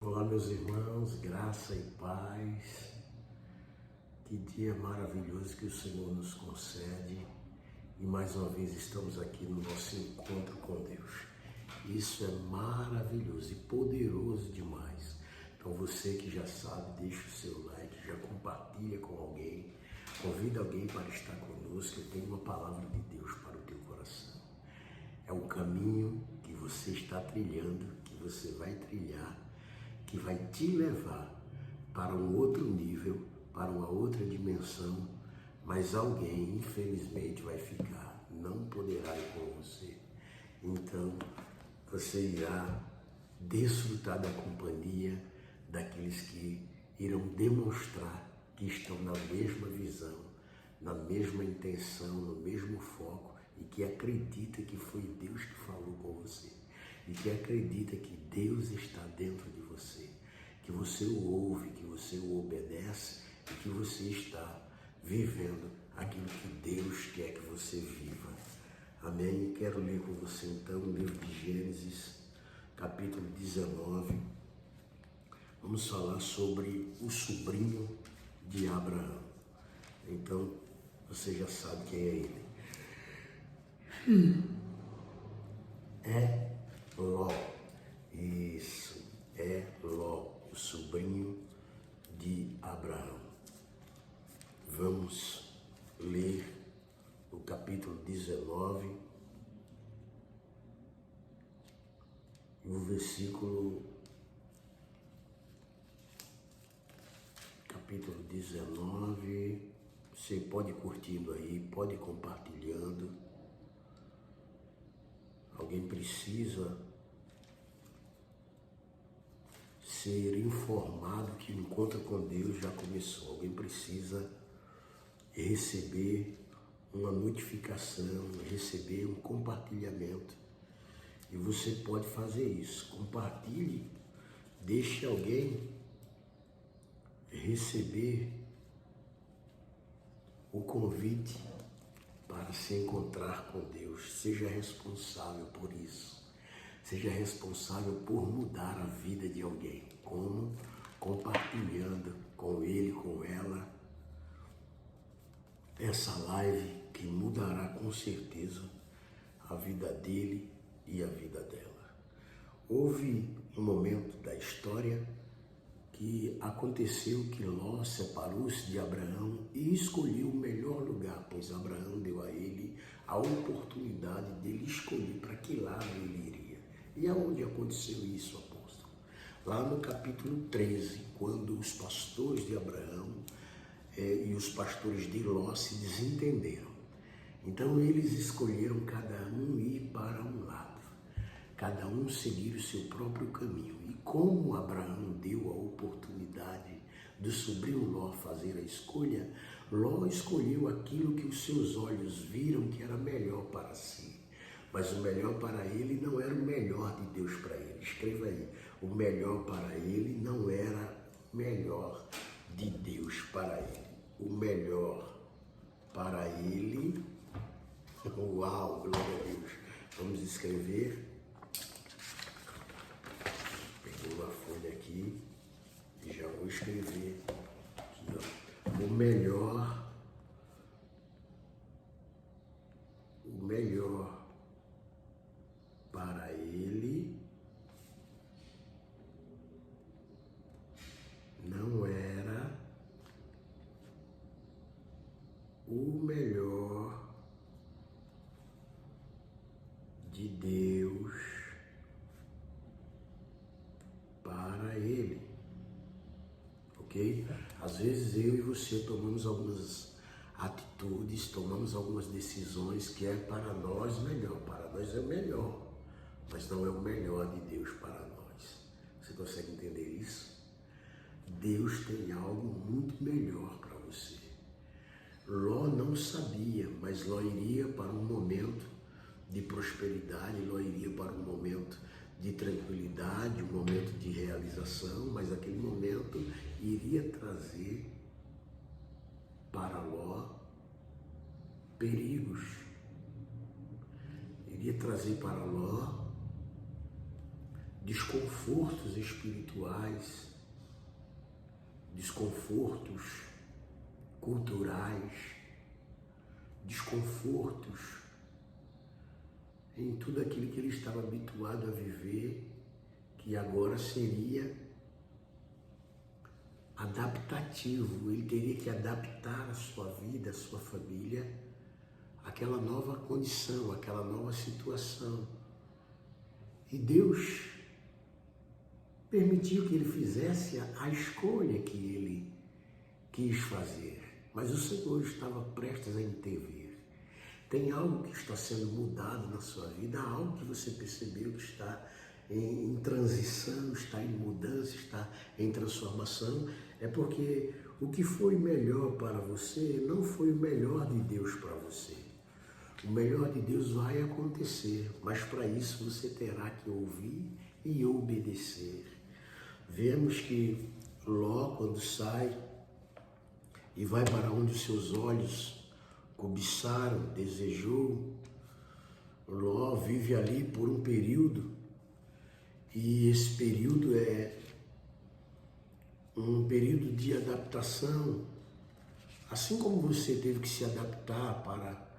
Olá, meus irmãos, graça e paz. Que dia maravilhoso que o Senhor nos concede. E mais uma vez estamos aqui no nosso encontro com Deus. Isso é maravilhoso e poderoso demais. Então você que já sabe, deixa o seu like, já compartilha com alguém, convida alguém para estar conosco. Eu tenho uma palavra de Deus para o teu coração. É um caminho que você está trilhando, que você vai trilhar, que vai te levar para um outro nível, para uma outra dimensão, mas alguém, infelizmente, vai ficar, não poderá ir com você. Então, você irá desfrutar da companhia daqueles que irão demonstrar que estão na mesma visão, na mesma intenção, no mesmo foco e que acredita que foi Deus que falou com você. E que acredita que Deus está dentro de você, que você o ouve, que você o obedece e que você está vivendo aquilo que Deus quer que você viva. Amém? E quero ler com você então o livro de Gênesis, capítulo 19. Vamos falar sobre o sobrinho de Abraão. Então, você já sabe quem é ele. É Ló. Isso, é Ló, o sobrinho de Abraão. Vamos ler o capítulo 19 e o versículo, capítulo 19, você pode ir curtindo aí, pode ir compartilhando. Alguém precisa ser informado que o encontro com Deus já começou. Alguém precisa receber uma notificação, receber um compartilhamento. E você pode fazer isso. Compartilhe, deixe alguém receber o convite para se encontrar com Deus. Seja responsável por isso. Seja responsável por mudar a vida de alguém. Como? Compartilhando com ele, com ela, essa live que mudará com certeza a vida dele e a vida dela. Houve um momento da história que aconteceu que Ló separou-se de Abraão e escolheu o melhor lugar, pois Abraão deu a ele a oportunidade dele escolher para que lado ele iria. E aonde aconteceu isso, apóstolo? Lá no capítulo 13, quando os pastores de Abraão e os pastores de Ló se desentenderam. Então eles escolheram cada um ir para um lado, cada um seguir o seu próprio caminho. E como Abraão deu a oportunidade do sobrinho Ló fazer a escolha, Ló escolheu aquilo que os seus olhos viram que era melhor para si. Mas o melhor para ele não era o melhor de Deus para ele. Escreva aí, o melhor para ele não era o melhor de Deus para ele. O melhor para ele, uau, glória a Deus. Vamos escrever. Peguei uma folha aqui e já vou escrever aqui, ó. O melhor para ele não era o melhor de Deus para ele, ok? Às vezes eu e você tomamos algumas atitudes, tomamos algumas decisões que é para nós melhor, para nós é o melhor, mas não é o melhor de Deus para nós. Você consegue entender isso? Deus tem algo muito melhor para você. Ló não sabia, mas Ló iria para um momento de prosperidade, Ló iria para um momento de tranquilidade, um momento de realização, mas aquele momento iria trazer para Ló perigos, iria trazer para Ló desconfortos espirituais, desconfortos culturais, desconfortos em tudo aquilo que ele estava habituado a viver, que agora seria adaptativo. Ele teria que adaptar a sua vida, a sua família, àquela nova condição, àquela nova situação. E Deus permitiu que ele fizesse a escolha que ele quis fazer. Mas o Senhor estava prestes a intervir. Tem algo que está sendo mudado na sua vida, algo que você percebeu que está em transição, está em mudança, está em transformação. É porque o que foi melhor para você não foi o melhor de Deus para você. O melhor de Deus vai acontecer, mas para isso você terá que ouvir e obedecer. Vemos que Ló, quando sai e vai para onde os seus olhos cobiçaram, desejou, Ló vive ali por um período, e esse período é um período de adaptação. Assim como você teve que se adaptar para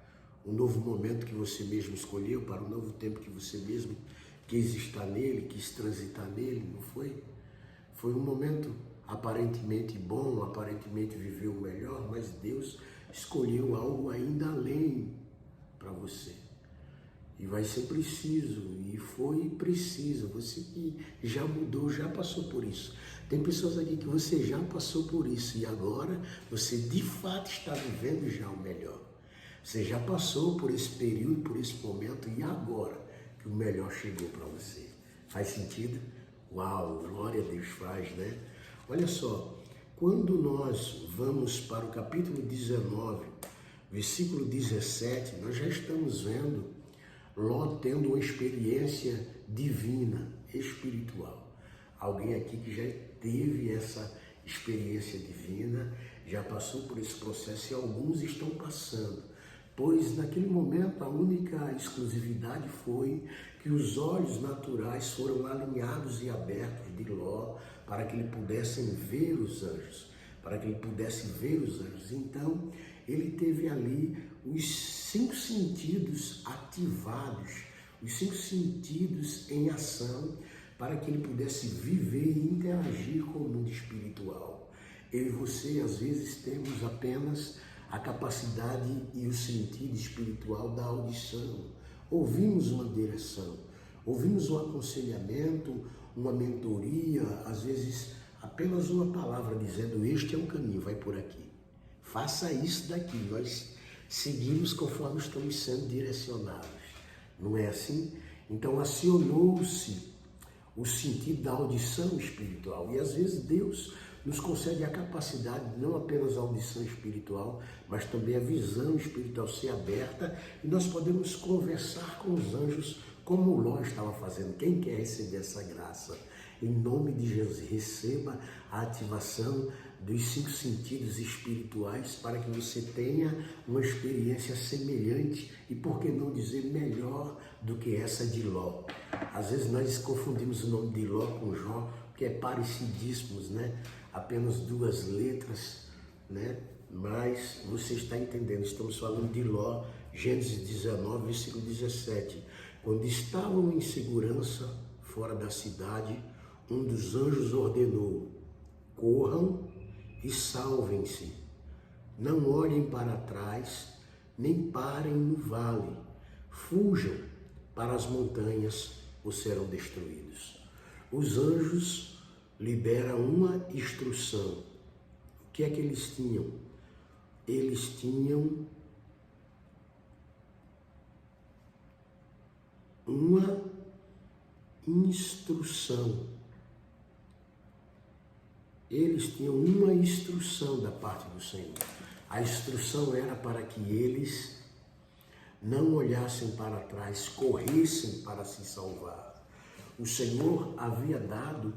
um novo momento que você mesmo escolheu, para um novo tempo que você mesmo quis estar nele, quis transitar nele, não foi? Foi um momento aparentemente bom, aparentemente viveu o melhor, mas Deus escolheu algo ainda além para você. E vai ser preciso, e foi preciso. Você que já mudou, já passou por isso. Tem pessoas aqui que você já passou por isso e agora você de fato está vivendo já o melhor. Você já passou por esse período, por esse momento, e agora que o melhor chegou para você. Faz sentido? Uau, glória a Deus faz, né? Olha só, quando nós vamos para o capítulo 19, versículo 17, nós já estamos vendo Ló tendo uma experiência divina, espiritual. Alguém aqui que já teve essa experiência divina, já passou por esse processo, e alguns estão passando. Pois naquele momento a única exclusividade foi que os olhos naturais foram alinhados e abertos de Ló para que ele pudesse ver os anjos, Então ele teve ali os 5 sentidos ativados, os 5 sentidos em ação, para que ele pudesse viver e interagir com o mundo espiritual. Eu e você, às vezes, temos apenas a capacidade e o sentido espiritual da audição. Ouvimos uma direção, ouvimos um aconselhamento, uma mentoria, às vezes apenas uma palavra dizendo: este é o caminho, vai por aqui. Faça isso daqui. Nós seguimos conforme estamos sendo direcionados. Não é assim? Então acionou-se o sentido da audição espiritual. E às vezes Deus nos concede a capacidade de não apenas a audição espiritual, mas também a visão espiritual ser aberta, e nós podemos conversar com os anjos como Ló estava fazendo. Quem quer receber essa graça? Em nome de Jesus, receba a ativação dos 5 sentidos espirituais para que você tenha uma experiência semelhante e, por que não dizer, melhor do que essa de Ló. Às vezes nós confundimos o nome de Ló com Jó, que é parecidíssimos, né? Apenas 2 letras, né? Mas você está entendendo, estamos falando de Ló, Gênesis 19, versículo 17. Quando estavam em segurança fora da cidade, um dos anjos ordenou: corram e salvem-se. Não olhem para trás, nem parem no vale. Fujam para as montanhas ou serão destruídos. Os anjos liberam uma instrução. O que é que eles tinham? Eles tinham uma instrução. Eles tinham uma instrução da parte do Senhor. A instrução era para que eles não olhassem para trás, corressem para se salvar. O Senhor havia dado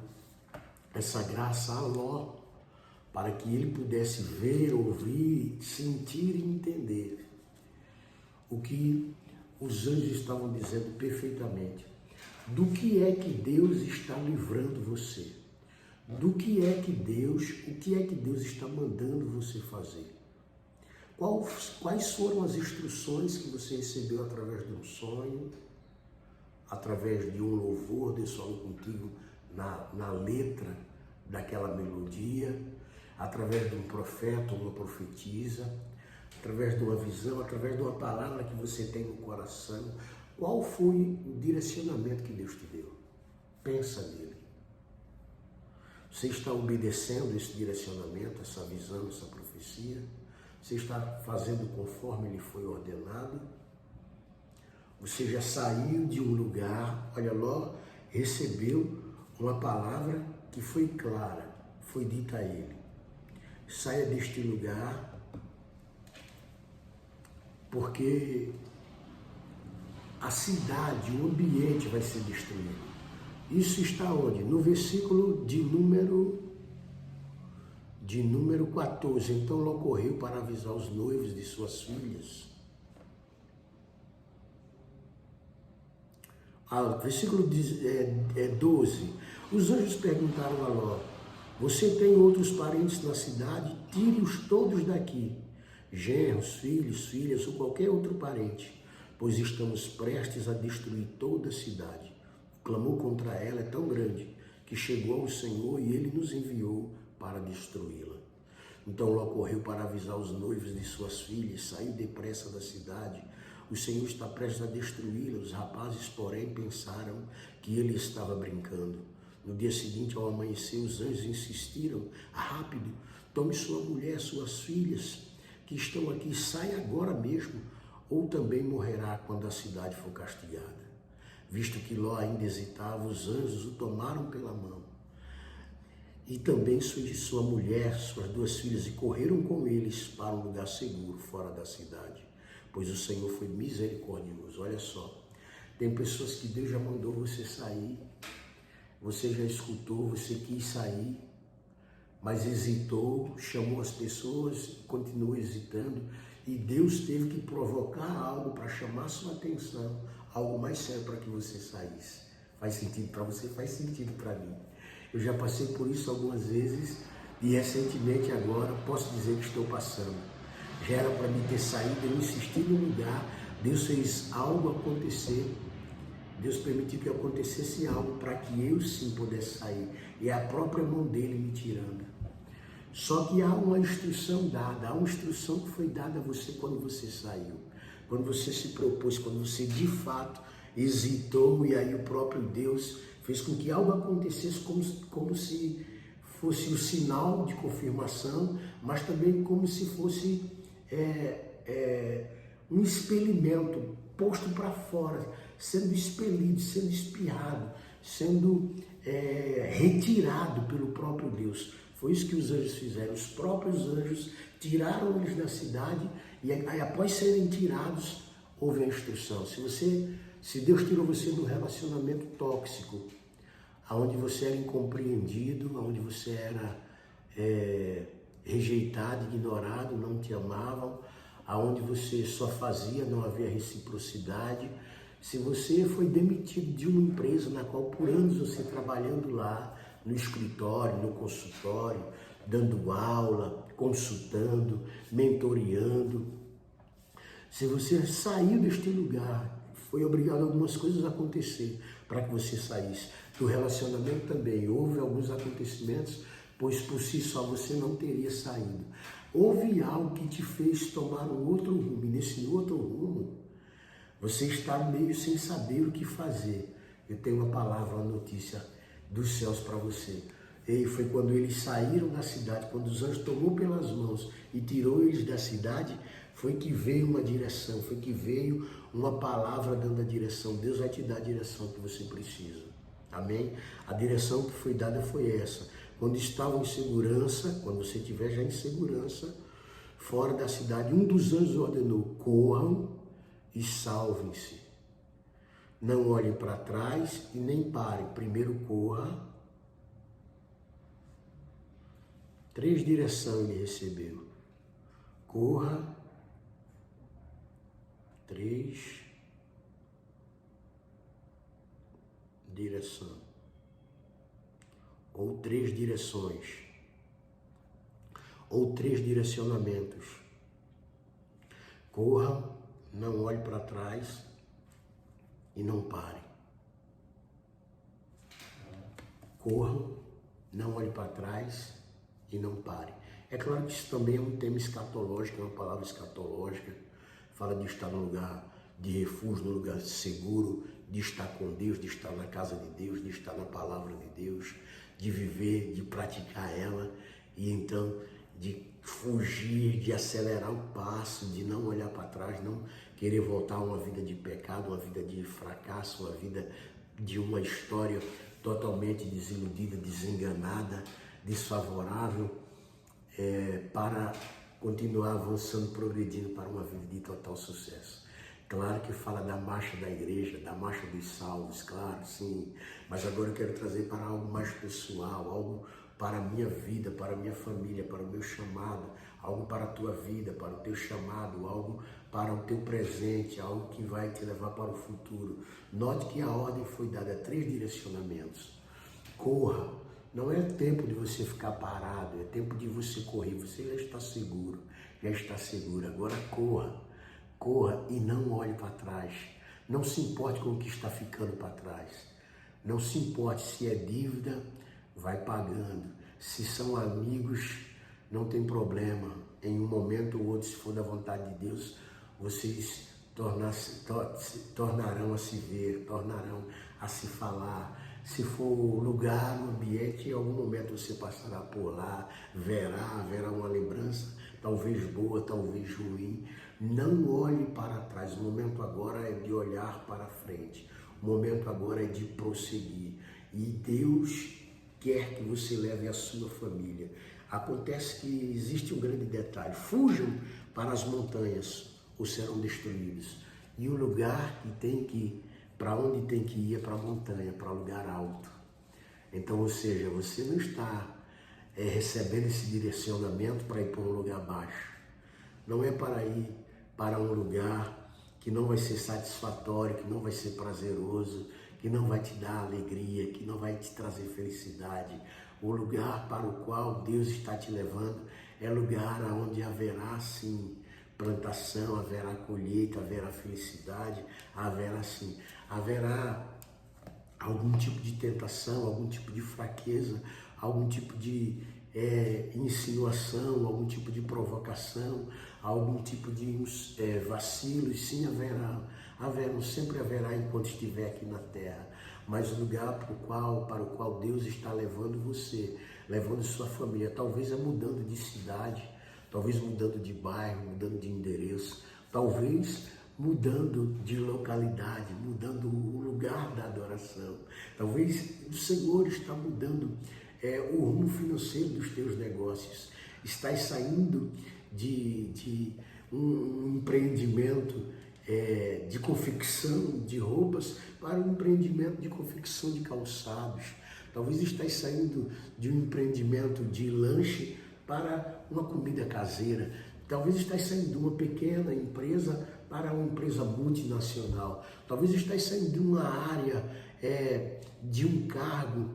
essa graça a Ló, para que ele pudesse ver, ouvir, sentir e entender o que os anjos estavam dizendo perfeitamente. do que é que Deus está livrando você? O que é que Deus está mandando você fazer? Quais foram as instruções que você recebeu através de um sonho, através de um louvor, Deus falou contigo na letra daquela melodia, através de um profeta ou uma profetisa, através de uma visão, através de uma palavra que você tem no coração? Qual foi o direcionamento que Deus te deu? Pensa nele. Você está obedecendo esse direcionamento, essa visão, essa profecia? Você está fazendo conforme ele foi ordenado? Você já saiu de um lugar, olha lá, recebeu uma palavra que foi clara, foi dita a ele. Saia deste lugar, porque a cidade, o ambiente vai ser destruído. Isso está onde? No versículo de número 14. Então ela correu para avisar os noivos de suas filhas. Versículo 12. Os anjos perguntaram a Ló: você tem outros parentes na cidade? Tire-os todos daqui, genros, filhos, filhas ou qualquer outro parente, pois estamos prestes a destruir toda a cidade. O clamor contra ela é tão grande que chegou ao Senhor e ele nos enviou para destruí-la. Então Ló correu para avisar os noivos de suas filhas, saiu depressa da cidade. O Senhor está prestes a destruí-la. Os rapazes, porém, pensaram que ele estava brincando. No dia seguinte, ao amanhecer, os anjos insistiram: rápido, tome sua mulher, suas filhas que estão aqui, saia agora mesmo, ou também morrerá quando a cidade for castigada. Visto que Ló ainda hesitava, os anjos o tomaram pela mão, e também sua mulher, suas duas filhas, e correram com eles para um lugar seguro, fora da cidade, pois o Senhor foi misericordioso. Olha só, tem pessoas que Deus já mandou você sair, você já escutou, você quis sair, mas hesitou, chamou as pessoas, continuou hesitando, e Deus teve que provocar algo para chamar sua atenção, algo mais sério para que você saísse. Faz sentido para você? Faz sentido para mim. Eu já passei por isso algumas vezes e recentemente agora posso dizer que estou passando. Já era para mim ter saído, eu insisti no lugar, Deus fez algo acontecer, Deus permitiu que acontecesse algo para que eu sim pudesse sair, e é a própria mão dele me tirando. Só que há uma instrução dada, há uma instrução que foi dada a você quando você saiu, quando você se propôs, quando você de fato hesitou, e aí o próprio Deus fez com que algo acontecesse como se fosse o sinal de confirmação, mas também como se fosse um expelimento posto para fora, sendo expelido, sendo espiado, sendo retirado pelo próprio Deus. Foi isso que os anjos fizeram. Os próprios anjos tiraram eles da cidade e aí, após serem tirados, houve a instrução. Se Deus tirou você do relacionamento tóxico, onde você era incompreendido, onde você era rejeitado, ignorado, não te amavam, aonde você só fazia, não havia reciprocidade. Se você foi demitido de uma empresa na qual por anos você trabalhando lá, no escritório, no consultório, dando aula, consultando, mentoreando, se você saiu deste lugar, foi obrigado a algumas coisas a acontecer para que você saísse. Do relacionamento também houve alguns acontecimentos, pois por si só você não teria saído. Houve algo que te fez tomar um outro rumo, e nesse outro rumo, você está meio sem saber o que fazer. Eu tenho uma palavra, uma notícia dos céus para você. E foi quando eles saíram da cidade, quando os anjos tomou pelas mãos e tirou eles da cidade, foi que veio uma direção, foi que veio uma palavra dando a direção. Deus vai te dar a direção que você precisa. Amém? A direção que foi dada foi essa. Quando estavam em segurança, quando você estiver já em segurança, fora da cidade, um dos anjos ordenou: corram e salvem-se. Não olhem para trás e nem parem. Primeiro corra. 3 direções ele recebeu. Corra. 3. direção, ou 3 direções, ou 3 direcionamentos. Corra, não olhe para trás e não pare. Corra, não olhe para trás e não pare. É claro que isso também é um tema escatológico, é uma palavra escatológica. Fala de estar num lugar de refúgio, num lugar seguro, de estar com Deus, de estar na casa de Deus, de estar na palavra de Deus, de viver, de praticar ela e então de fugir, de acelerar o passo, de não olhar para trás, não querer voltar a uma vida de pecado, uma vida de fracasso, uma vida de uma história totalmente desiludida, desenganada, desfavorável, para continuar avançando, progredindo para uma vida de total sucesso. Claro que fala da marcha da igreja, da marcha dos salvos, claro, sim, mas agora eu quero trazer para algo mais pessoal, algo para a minha vida, para a minha família, para o meu chamado, algo para a tua vida, para o teu chamado, algo para o teu presente, algo que vai te levar para o futuro. Note que a ordem foi dada a 3 direcionamentos. Corra, não é tempo de você ficar parado, é tempo de você correr, você já está seguro, já está seguro, agora corra. Corra e não olhe para trás. Não se importe com o que está ficando para trás. Não se importe se é dívida, vai pagando. Se são amigos, não tem problema. Em um momento ou outro, se for da vontade de Deus, vocês tornarão a se ver, tornarão a se falar. Se for lugar, um ambiente, em algum momento você passará por lá, haverá uma lembrança, talvez boa, talvez ruim. Não olhe para trás, o momento agora é de olhar para frente, o momento agora é de prosseguir. E Deus quer que você leve a sua família. Acontece que existe um grande detalhe: fujam para as montanhas ou serão destruídos. E o lugar que tem que ir, para onde tem que ir é para a montanha, para o lugar alto. Então, ou seja, você não está recebendo esse direcionamento para ir para um lugar baixo. Não é para ir para um lugar que não vai ser satisfatório, que não vai ser prazeroso, que não vai te dar alegria, que não vai te trazer felicidade. O lugar para o qual Deus está te levando é lugar onde haverá, sim, plantação, haverá colheita, haverá felicidade, haverá algum tipo de tentação, algum tipo de fraqueza, algum tipo de insinuação, algum tipo de provocação, algum tipo de vacilos, sim, sempre haverá enquanto estiver aqui na terra. Mas o lugar para o qual Deus está levando você, levando sua família, talvez é mudando de cidade, talvez mudando de bairro, mudando de endereço, talvez mudando de localidade, mudando o lugar da adoração. Talvez o Senhor está mudando o rumo financeiro dos teus negócios. Estás saindo de um empreendimento de confecção de roupas para um empreendimento de confecção de calçados. Talvez estás saindo de um empreendimento de lanche para uma comida caseira. Talvez estás saindo de uma pequena empresa para uma empresa multinacional. Talvez estás saindo de uma área de um cargo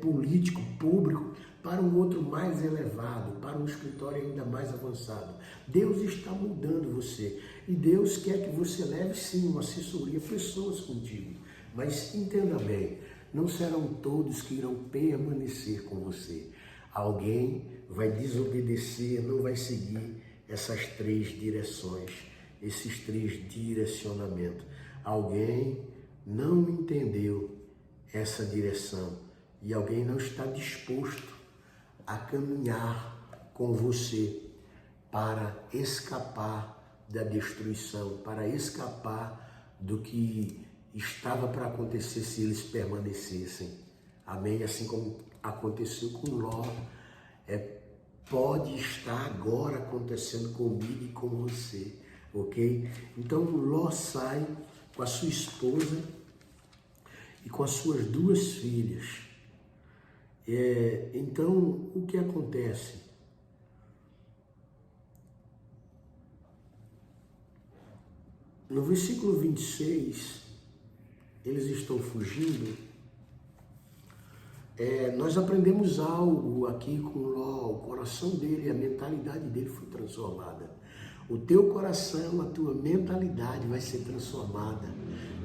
político, público, para um outro mais elevado, para um escritório ainda mais avançado. Deus está mudando você e Deus quer que você leve sim uma assessoria, pessoas contigo. Mas entenda bem, não serão todos que irão permanecer com você. Alguém vai desobedecer, não vai seguir essas 3 direções, esses 3 direcionamentos. Alguém não entendeu essa direção e alguém não está disposto a caminhar com você para escapar da destruição, para escapar do que estava para acontecer se eles permanecessem. Amém? Assim como aconteceu com Ló, pode estar agora acontecendo comigo e com você, ok? Então Ló sai com a sua esposa e com as suas 2 filhas. Então, o que acontece? No versículo 26, eles estão fugindo Nós aprendemos algo aqui com Ló, o coração dele, a mentalidade dele foi transformada. O teu coração, a tua mentalidade vai ser transformada.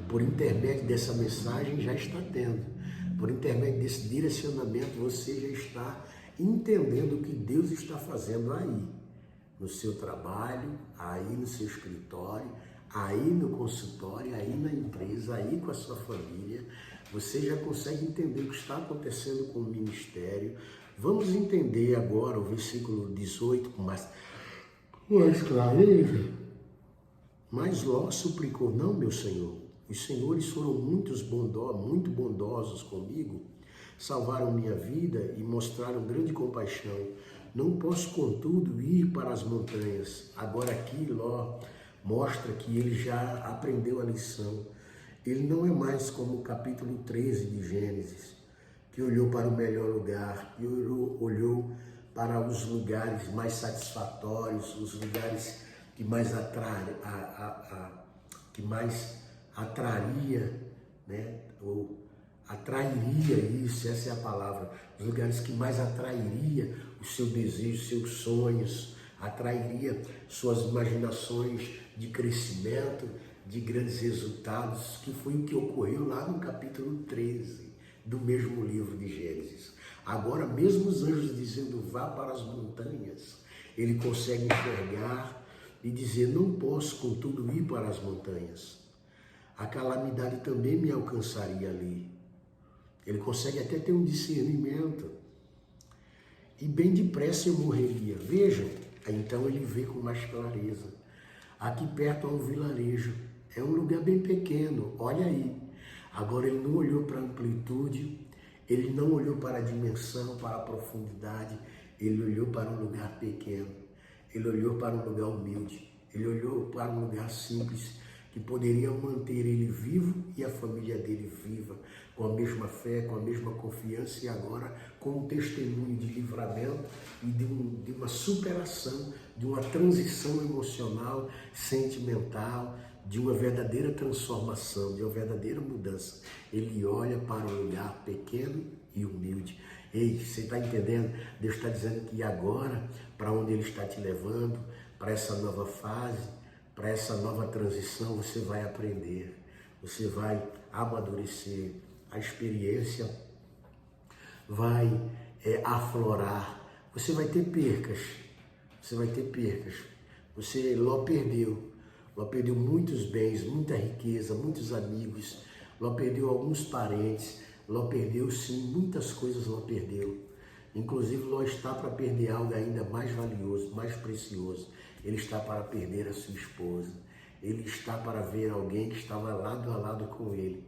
Por intermédio dessa mensagem já está tendo. Por intermédio desse direcionamento você já está entendendo o que Deus está fazendo aí. No seu trabalho, aí no seu escritório, aí no consultório, aí na empresa, aí com a sua família. Você já consegue entender o que está acontecendo com o ministério. Vamos entender agora o versículo 18 com mais clareza. Mas Ló suplicou: não, meu Senhor, os senhores foram muito bondosos comigo, salvaram minha vida e mostraram grande compaixão. Não posso, contudo, ir para as montanhas. Agora aqui Ló mostra que ele já aprendeu a lição. Ele não é mais como o capítulo 13 de Gênesis, que olhou para o melhor lugar, que olhou para os lugares mais satisfatórios, os lugares que mais atraria, né? Ou atrairia, isso, essa é a palavra, os lugares que mais atrairia o seu desejo, seus sonhos, atrairia suas imaginações de crescimento, de grandes resultados, que foi o que ocorreu lá no capítulo 13 do mesmo livro de Gênesis. Agora, mesmo os anjos dizendo vá para as montanhas, ele consegue enxergar e dizer: não posso, contudo, ir para as montanhas. A calamidade também me alcançaria ali. Ele consegue até ter um discernimento. E bem depressa eu morreria. Vejam, então ele vê com mais clareza. Aqui perto há um vilarejo. É um lugar bem pequeno, olha aí. Agora ele não olhou para a amplitude, ele não olhou para a dimensão, para a profundidade, ele olhou para um lugar pequeno, ele olhou para um lugar humilde, ele olhou para um lugar simples, que poderia manter ele vivo e a família dele viva, com a mesma fé, com a mesma confiança, e agora com um testemunho de livramento e de uma superação, de uma transição emocional, sentimental, de uma verdadeira transformação, de uma verdadeira mudança. Ele olha para um lugar pequeno e humilde. Ei, você está entendendo? Deus está dizendo que agora, para onde Ele está te levando, para essa nova fase, para essa nova transição, você vai aprender, você vai amadurecer, a experiência vai aflorar, você vai ter percas, Ló perdeu muitos bens, muita riqueza, muitos amigos, Ló perdeu alguns parentes, Ló perdeu sim, muitas coisas Ló perdeu. Inclusive Ló está para perder algo ainda mais valioso, mais precioso. Ele está para perder a sua esposa. Ele está para ver alguém que estava lado a lado com ele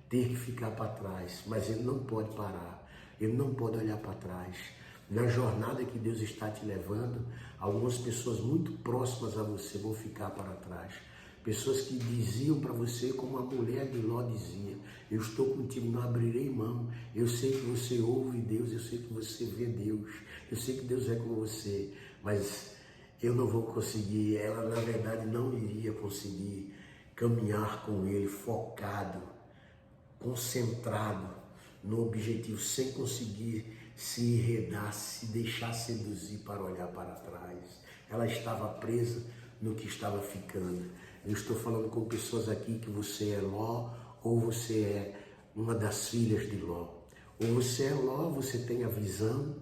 ter que ficar para trás, mas ele não pode parar, ele não pode olhar para trás. Na jornada que Deus está te levando, algumas pessoas muito próximas a você vão ficar para trás. Pessoas que diziam para você, como a mulher de Ló dizia: eu estou contigo, não abrirei mão. Eu sei que você ouve Deus, eu sei que você vê Deus, eu sei que Deus é com você, mas eu não vou conseguir. Ela, na verdade, não iria conseguir caminhar com ele focado, concentrado no objetivo, sem conseguir se enredar, se deixar seduzir para olhar para trás. Ela estava presa no que estava ficando. Eu estou falando com pessoas aqui que você é Ló, ou você é uma das filhas de Ló. Ou você é Ló, você tem a visão,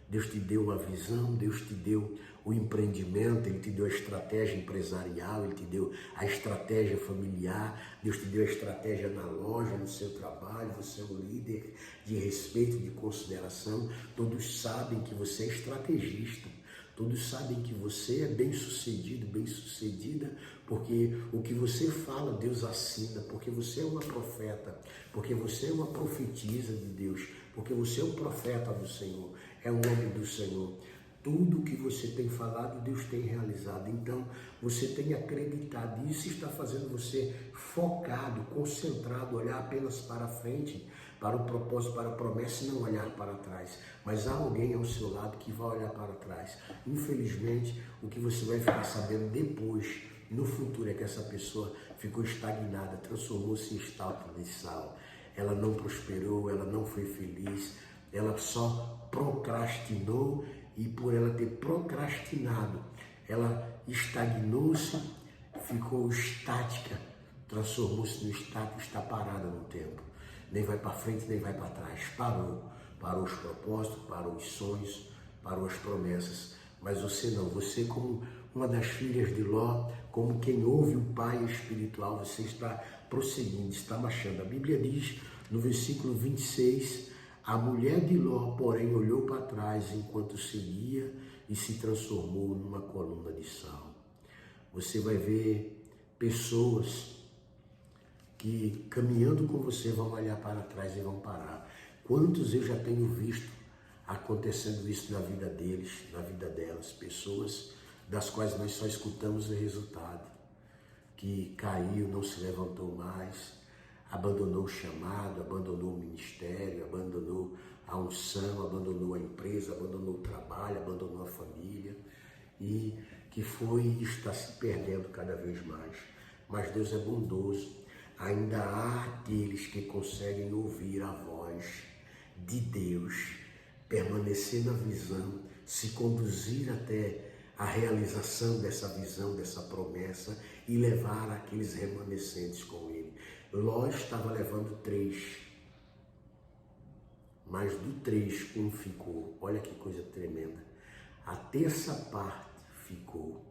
Deus te deu uma visão, Deus te deu o empreendimento, Ele te deu a estratégia empresarial, Ele te deu a estratégia familiar, Deus te deu a estratégia na loja, no seu trabalho, você é um líder de respeito, de consideração. Todos sabem que você é estrategista, todos sabem que você é bem-sucedido, bem-sucedida, porque o que você fala, Deus assina, porque você é uma profeta, porque você é uma profetisa de Deus, porque você é um profeta do Senhor, é o nome do Senhor. Tudo que você tem falado, Deus tem realizado. Então, você tem acreditado. Isso está fazendo você focado, concentrado, olhar apenas para frente, para o propósito, para a promessa e não olhar para trás. Mas há alguém ao seu lado que vai olhar para trás. Infelizmente, o que você vai ficar sabendo depois, no futuro, é que essa pessoa ficou estagnada, transformou-se em estátua de sal. Ela não prosperou, ela não foi feliz. ela só procrastinou, e por ela ter procrastinado, ela estagnou-se, ficou estática, transformou-se no estático, está parada no tempo. Nem vai para frente, nem vai para trás. Parou os propósitos, parou os sonhos, parou as promessas. Mas você não, você como uma das filhas de Ló, como quem ouve o pai espiritual, você está prosseguindo, está marchando. A Bíblia diz no versículo 26, a mulher de Ló, porém, olhou para trás enquanto seguia e se transformou numa coluna de sal. Você vai ver pessoas que caminhando com você vão olhar para trás e vão parar. Quantos eu já tenho visto acontecendo isso na vida deles, na vida delas, pessoas das quais nós só escutamos o resultado, que caiu, não se levantou mais, abandonou o chamado, abandonou o ministério, abandonou a unção, abandonou a empresa, abandonou o trabalho, abandonou a família, e que foi e está se perdendo cada vez mais. Mas Deus é bondoso, ainda há aqueles que conseguem ouvir a voz de Deus, permanecer na visão, se conduzir até a realização dessa visão, dessa promessa, e levar aqueles remanescentes com ele. Ló estava levando 3, mas do 3, 1 ficou. Olha que coisa tremenda. A terça parte ficou.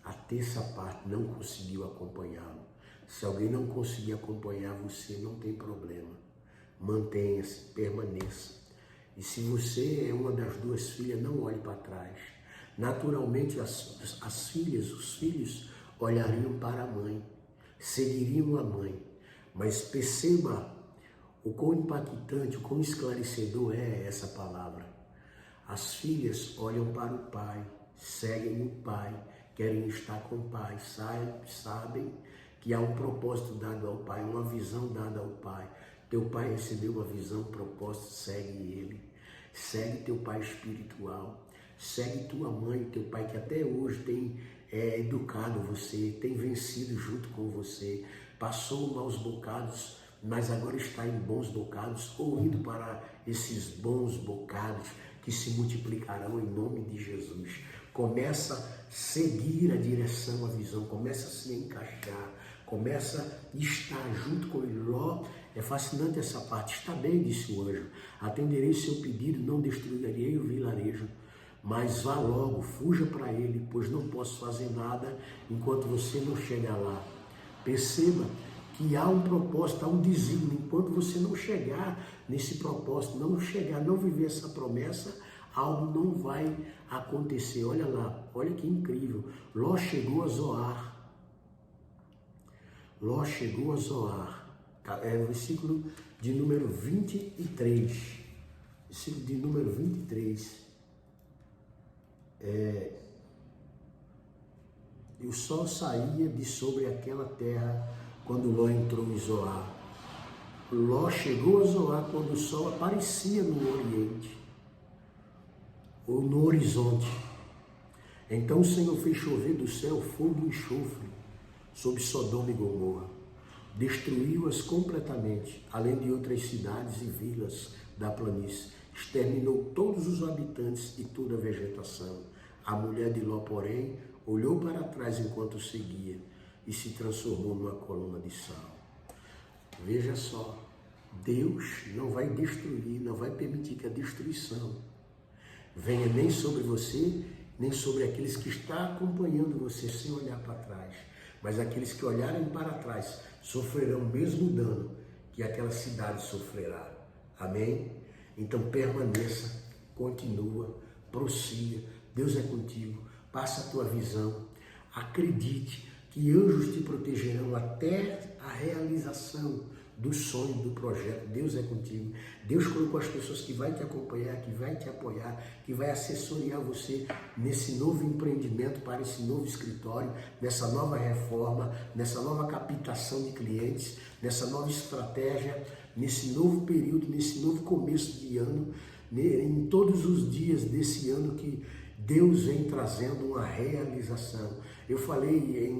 A terça parte não conseguiu acompanhá-lo. Se alguém não conseguir acompanhar você, não tem problema. Mantenha-se, permaneça. E se você é uma das 2 filhas, não olhe para trás. Naturalmente, as filhas, os filhos, olhariam para a mãe, seguiriam a mãe. Mas perceba o quão impactante, o quão esclarecedor é essa palavra. As filhas olham para o pai, seguem o pai, querem estar com o pai, sabem que há um propósito dado ao pai, uma visão dada ao pai. Teu pai recebeu uma visão, um propósito, segue ele. Segue teu pai espiritual. Segue tua mãe, teu pai que até hoje tem educado você, tem vencido junto com você, passou maus bocados, mas agora está em bons bocados, ou indo para esses bons bocados que se multiplicarão em nome de Jesus. Começa a seguir a direção, a visão, começa a se encaixar, começa a estar junto com ele. Ló, é fascinante essa parte. Está bem, disse o anjo, atenderei seu pedido, não destruirei o vilarejo, mas vá logo, fuja para ele, pois não posso fazer nada enquanto você não chegar lá. Perceba que há um propósito, há um desígnio. Enquanto você não chegar nesse propósito, não chegar, não viver essa promessa, algo não vai acontecer. Olha lá, olha que incrível. Ló chegou a Zoar. Ló chegou a Zoar. É o versículo de número 23. Versículo de número 23. E o sol saía de sobre aquela terra quando Ló entrou em Zoar. Ló chegou a Zoar quando o sol aparecia no oriente, ou no horizonte. Então o Senhor fez chover do céu fogo e enxofre sobre Sodoma e Gomorra. Destruiu-as completamente, além de outras cidades e vilas da planície. Exterminou todos os habitantes e toda a vegetação. A mulher de Ló, porém, olhou para trás enquanto seguia e se transformou numa coluna de sal. Veja só, Deus não vai destruir, não vai permitir que a destruição venha nem sobre você, nem sobre aqueles que estão acompanhando você sem olhar para trás. Mas aqueles que olharem para trás sofrerão o mesmo dano que aquela cidade sofrerá. Amém? Então permaneça, continua, prossiga. Deus é contigo. Passa a tua visão. Acredite que anjos te protegerão até a realização do sonho, do projeto. Deus é contigo. Deus colocou as pessoas que vai te acompanhar, que vai te apoiar, que vai assessorar você nesse novo empreendimento, para esse novo escritório, nessa nova reforma, nessa nova captação de clientes, nessa nova estratégia, nesse novo período, nesse novo começo de ano, em todos os dias desse ano que Deus vem trazendo uma realização. Eu falei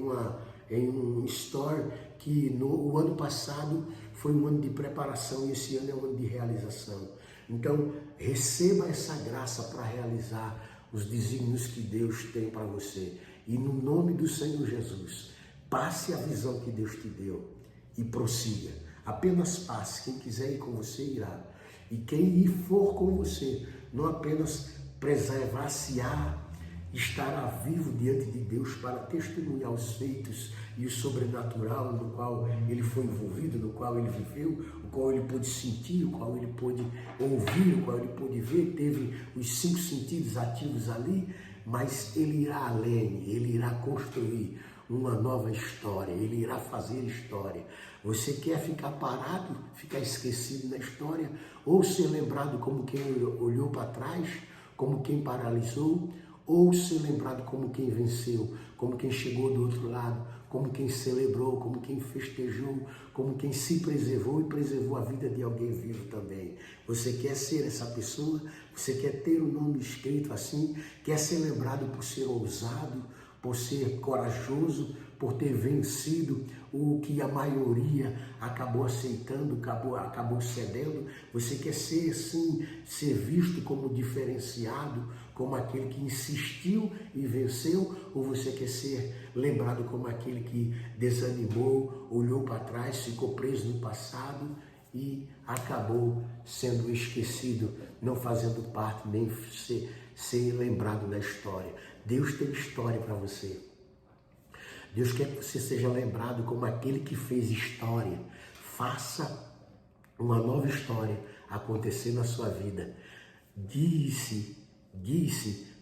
em um story que o ano passado foi um ano de preparação e esse ano é um ano de realização. Então, receba essa graça para realizar os desígnios que Deus tem para você. E no nome do Senhor Jesus, passe a visão que Deus te deu e prossiga. Apenas passe. Quem quiser ir com você, irá. E quem ir for com você, não apenas preservar-se-á, estará vivo diante de Deus para testemunhar os feitos e o sobrenatural no qual ele foi envolvido, no qual ele viveu, o qual ele pôde sentir, o qual ele pôde ouvir, o qual ele pôde ver, teve os 5 sentidos ativos ali, mas ele irá além, ele irá construir uma nova história, ele irá fazer história. Você quer ficar parado, ficar esquecido na história, ou ser lembrado como quem olhou para trás, como quem paralisou, ou ser lembrado como quem venceu, como quem chegou do outro lado, como quem celebrou, como quem festejou, como quem se preservou e preservou a vida de alguém vivo também. Você quer ser essa pessoa? Você quer ter o nome escrito assim? Quer ser lembrado por ser ousado, por ser corajoso, por ter vencido o que a maioria acabou aceitando, acabou cedendo? Você quer ser assim, ser visto como diferenciado, como aquele que insistiu e venceu? Ou você quer ser lembrado como aquele que desanimou, olhou para trás, ficou preso no passado e acabou sendo esquecido, não fazendo parte, nem ser lembrado na história? Deus tem história para você. Deus quer que você seja lembrado como aquele que fez história. Faça uma nova história acontecer na sua vida. Guie-se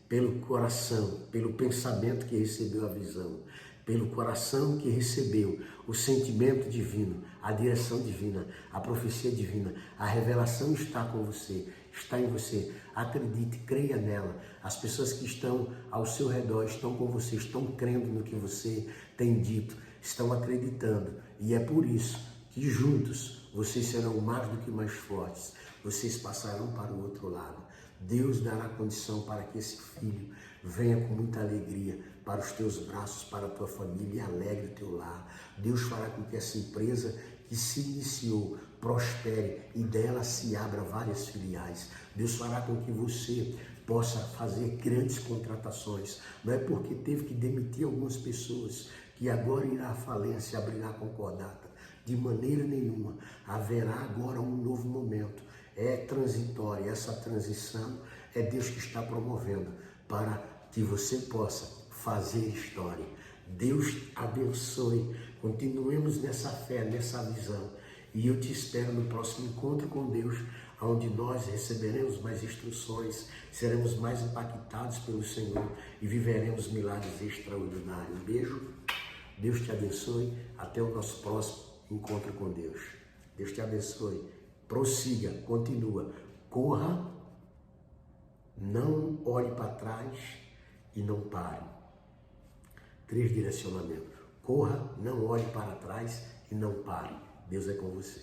pelo coração, pelo pensamento que recebeu a visão, pelo coração que recebeu o sentimento divino, a direção divina, a profecia divina. A revelação está com você, está em você. Acredite, creia nela. As pessoas que estão ao seu redor estão com você, estão crendo no que você tem dito, estão acreditando. E é por isso que juntos vocês serão mais do que mais fortes. Vocês passarão para o outro lado. Deus dará condição para que esse filho venha com muita alegria para os teus braços, para a tua família, e alegre o teu lar. Deus fará com que essa empresa que se iniciou prospere e dela se abra várias filiais. Deus fará com que você possa fazer grandes contratações. Não é porque teve que demitir algumas pessoas que agora irá à falência, abrirá concordata. De maneira nenhuma. Haverá agora um novo momento. É transitória. Essa transição é Deus que está promovendo para que você possa fazer história. Deus abençoe. Continuemos nessa fé, nessa visão. E eu te espero no próximo encontro com Deus, onde nós receberemos mais instruções, seremos mais impactados pelo Senhor e viveremos milagres extraordinários. Um beijo. Deus te abençoe. Até o nosso próximo encontro com Deus. Deus te abençoe. Prossiga, continua. Corra, não olhe para trás e não pare. 3 direcionamentos. Corra, não olhe para trás e não pare. Deus é com você.